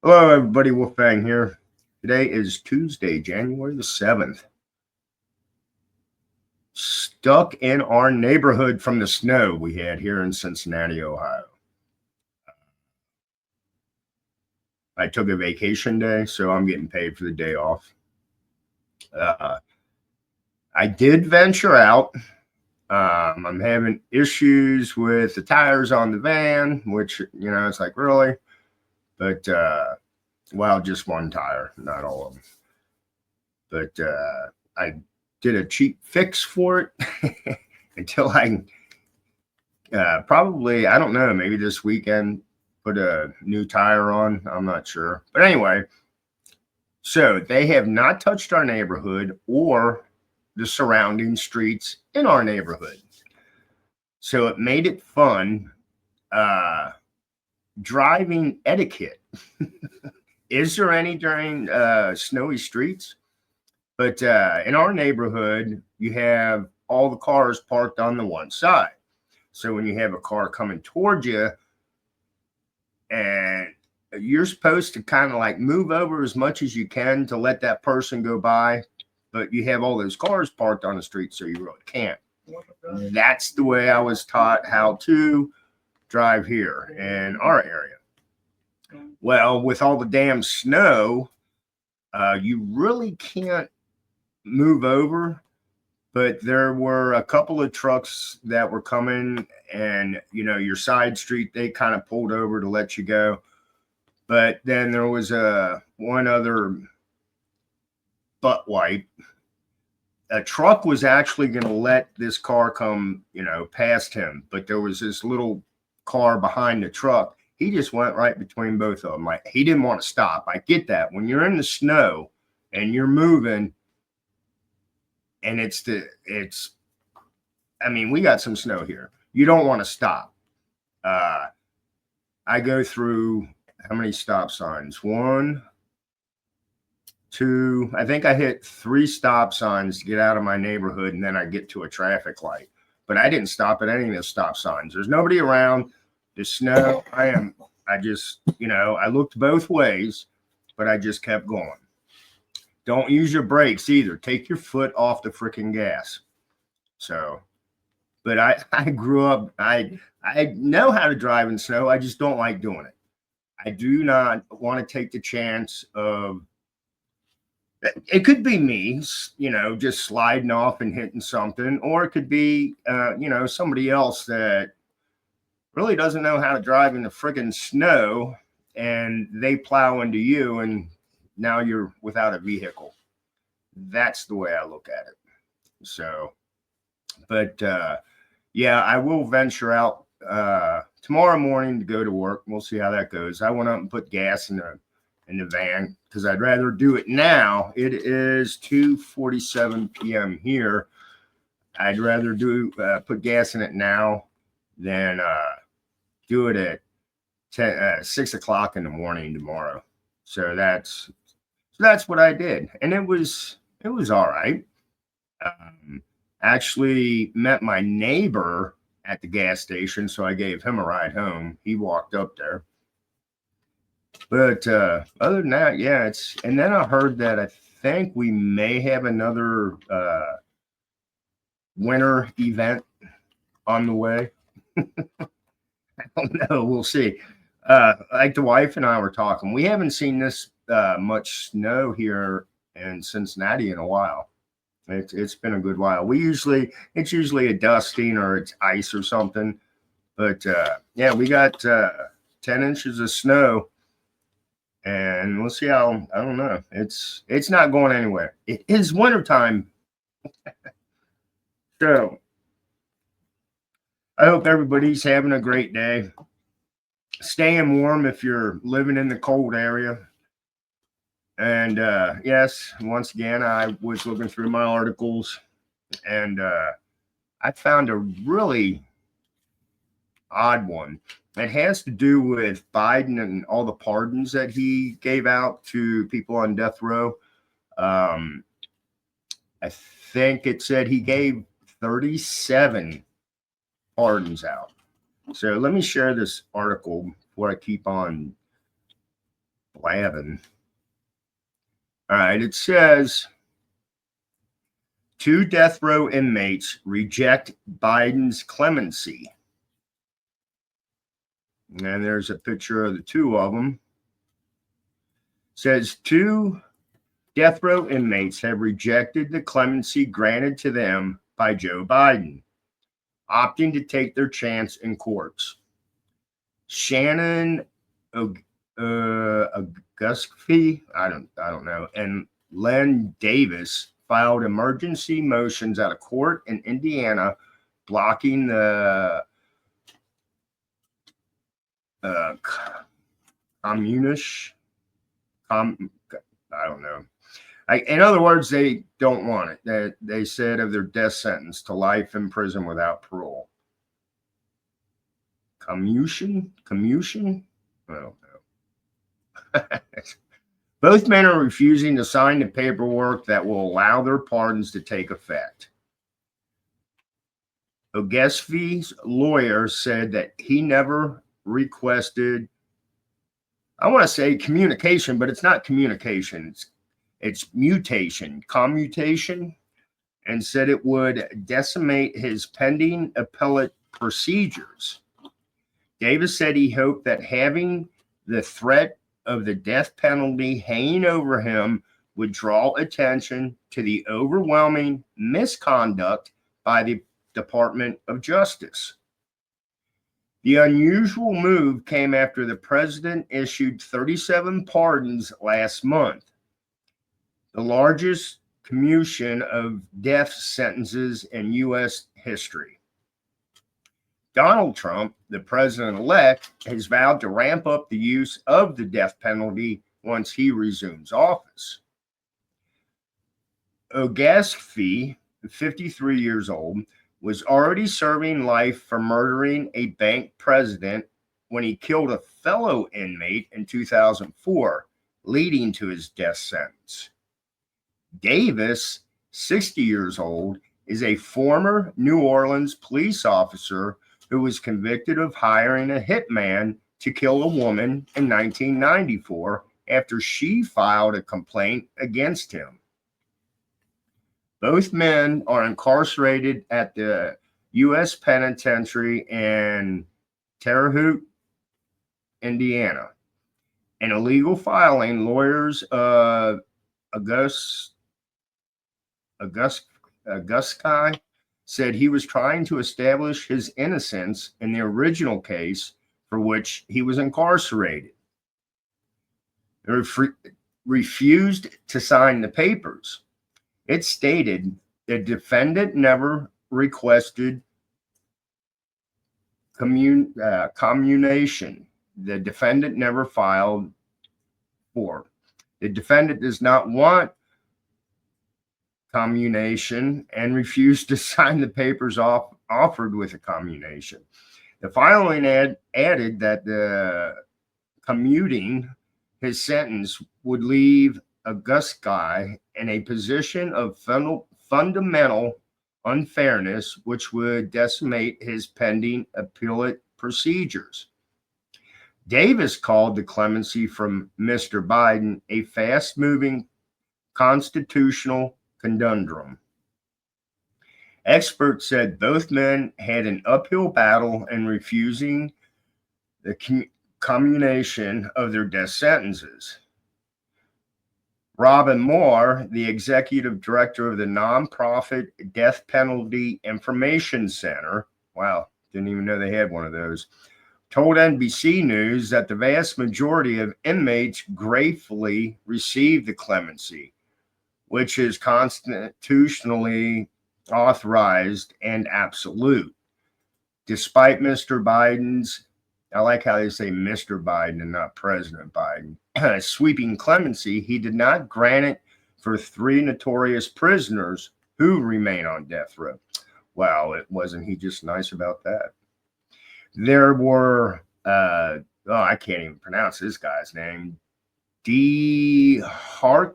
Hello, everybody. Wolfgang here. Today is Tuesday, January the 7th. Stuck in our neighborhood from the snow we had here in Cincinnati, Ohio. I took a vacation day, so I'm getting paid for the day off. I did venture out. I'm having issues with the tires on the van, which, it's like, really? But, well, just one tire, not all of them. But I did a cheap fix for it until I probably, I don't know, maybe this weekend put a new tire on. I'm not sure. But anyway, so they have not touched our neighborhood or the surrounding streets in our neighborhood. So it made it fun. Driving etiquette. Is there any during snowy streets? But in our neighborhood, you have all the cars parked on the one side. So when you have a car coming towards you, and you're supposed to kind of like move over as much as you can to let that person go by, but you have all those cars parked on the street, so you really can't. That's the way I was taught how to drive here in our area. Well, with all the damn snow, you really can't move over, but there were a couple of trucks that were coming, and your side street, they kind of pulled over to let you go. But then there was one other butt wipe. A truck was actually going to let this car come past him, but there was this little car behind the truck. He just went right between both of them. Like, he didn't want to stop. I get that. When you're in the snow and you're moving, and we got some snow here. You don't want to stop. I go through how many stop signs? 1, 2, I think I hit 3 stop signs to get out of my neighborhood, and then I get to a traffic light. But I didn't stop at any of the stop signs. There's nobody around. The snow, I looked both ways, but I just kept going. Don't use your brakes either. Take your foot off the freaking gas. So, but I grew up, I know how to drive in snow. I just don't like doing it. I do not want to take the chance of, it could be me, just sliding off and hitting something, or it could be, somebody else that really doesn't know how to drive in the friggin' snow, and they plow into you, and now you're without a vehicle. That's the way I look at it. So, but yeah, I will venture out tomorrow morning to go to work. We'll see how that goes. I went up and put gas in the van because I'd rather do it now. It is 2:47 p.m. here. I'd rather put gas in it now than do it at 6 o'clock in the morning tomorrow. So that's what I did, and it was all right. Actually met my neighbor at the gas station, so I gave him a ride home. He walked up there. But other than that, yeah, and then I heard that I think we may have another winter event on the way. I don't know. We'll see. Like the wife and I were talking, we haven't seen this much snow here in Cincinnati in a while. It's been a good while. It's usually a dusting or it's ice or something. But yeah, we got 10 inches of snow, and we'll see how. I don't know. It's not going anywhere. It is wintertime. So I hope everybody's having a great day. Staying warm if you're living in the cold area. And yes, once again, I was looking through my articles, and I found a really odd one. It has to do with Biden and all the pardons that he gave out to people on death row. I think it said he gave 37 pardons out. So let me share this article before I keep on Blavin. All right, it says 2 death row inmates reject Biden's clemency. And there's a picture of the 2 of them. It says 2 death row inmates have rejected the clemency granted to them by Joe Biden, opting to take their chance in courts. Shannon Augusty, I don't know, and Len Davis filed emergency motions at a court in Indiana blocking the communist. I don't know. In other words, they don't want it. They said of their death sentence to life in prison without parole. Commutation? I don't know. Both men are refusing to sign the paperwork that will allow their pardons to take effect. Ogesfi's lawyer said that he never requested, I want to say communication, but it's not communication. It's commutation, and said it would decimate his pending appellate procedures. Davis said he hoped that having the threat of the death penalty hanging over him would draw attention to the overwhelming misconduct by the Department of Justice. The unusual move came after the president issued 37 pardons last month, the largest commutation of death sentences in U.S. history. Donald Trump, the president-elect, has vowed to ramp up the use of the death penalty once he resumes office. Ogesfi, 53 years old, was already serving life for murdering a bank president when he killed a fellow inmate in 2004, leading to his death sentence. Davis, 60 years old, is a former New Orleans police officer who was convicted of hiring a hitman to kill a woman in 1994 after she filed a complaint against him. Both men are incarcerated at the U.S. Penitentiary in Terre Haute, Indiana. In a legal filing, lawyers Augusty said he was trying to establish his innocence in the original case for which he was incarcerated. They refused to sign the papers. It stated the defendant never requested commutation. The defendant never filed for. The defendant does not want commutation and refused to sign the papers offered with a commutation. The filing added that the commuting his sentence would leave Augusty in a position of fundamental unfairness, which would decimate his pending appellate procedures. Davis called the clemency from Mr. Biden a fast-moving constitutional conundrum. Experts said both men had an uphill battle in refusing the commutation of their death sentences. Robin Moore, the executive director of the nonprofit Death Penalty Information Center, wow, didn't even know they had one of those, told NBC News that the vast majority of inmates gratefully received the clemency, which is constitutionally authorized and absolute. Despite Mr. Biden's, I like how they say Mr. Biden and not President Biden, sweeping clemency, he did not grant it for 3 notorious prisoners who remain on death row. Well, wasn't he just nice about that? There were, I can't even pronounce this guy's name, DeHarke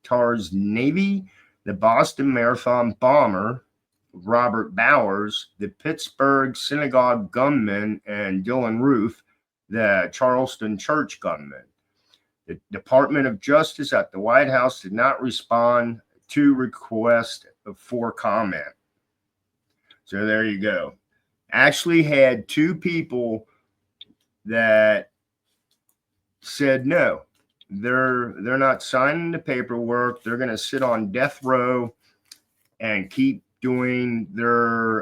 Tarsnavy, the Boston Marathon bomber, Robert Bowers, the Pittsburgh synagogue gunman, and Dylan Roof, the Charleston church gunman. The Department of Justice at the White House did not respond to request for comment. So there you go. Actually had two people that said no. They're not signing the paperwork. They're going to sit on death row and keep doing their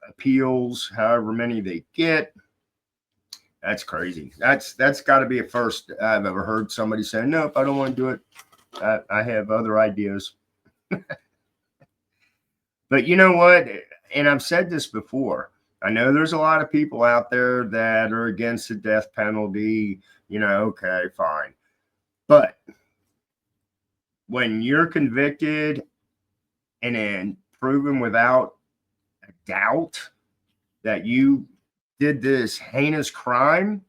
appeals, however many they get. That's crazy. That's got to be a first I've ever heard somebody say, nope, I don't want to do it. I have other ideas. But you know what? And I've said this before. I know there's a lot of people out there that are against the death penalty. You know, okay, fine. But when you're convicted and then proven without a doubt that you did this heinous crime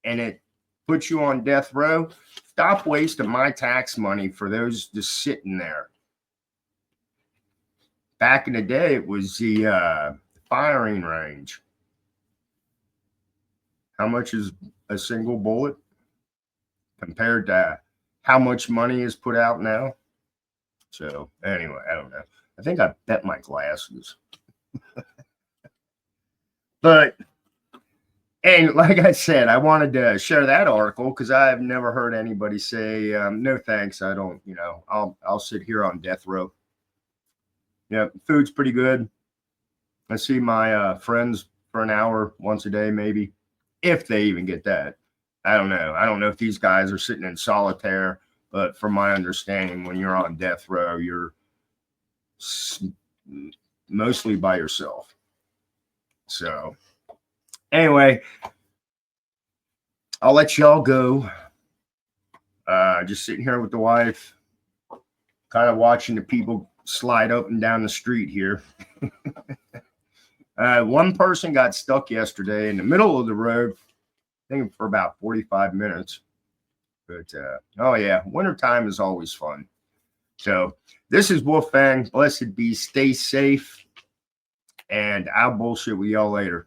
and it puts you on death row, stop wasting my tax money for those just sitting there. Back in the day, it was the firing range. How much is a single bullet compared to how much money is put out now? So anyway, I don't know. I think I bet my glasses. But, and like I said, I wanted to share that article because I've never heard anybody say, no thanks, I don't, you know, I'll sit here on death row. Yeah, food's pretty good. I see my friends for an hour once a day, maybe, if they even get that. I don't know. I don't know if these guys are sitting in solitaire, but from my understanding, when you're on death row, you're mostly by yourself. So anyway, I'll let y'all go. Just sitting here with the wife, kind of watching the people slide up and down the street here. One person got stuck yesterday in the middle of the road, I think for about 45 minutes. But oh yeah, wintertime is always fun. So this is Wolfgang. Blessed be, stay safe, and I'll bullshit with y'all later.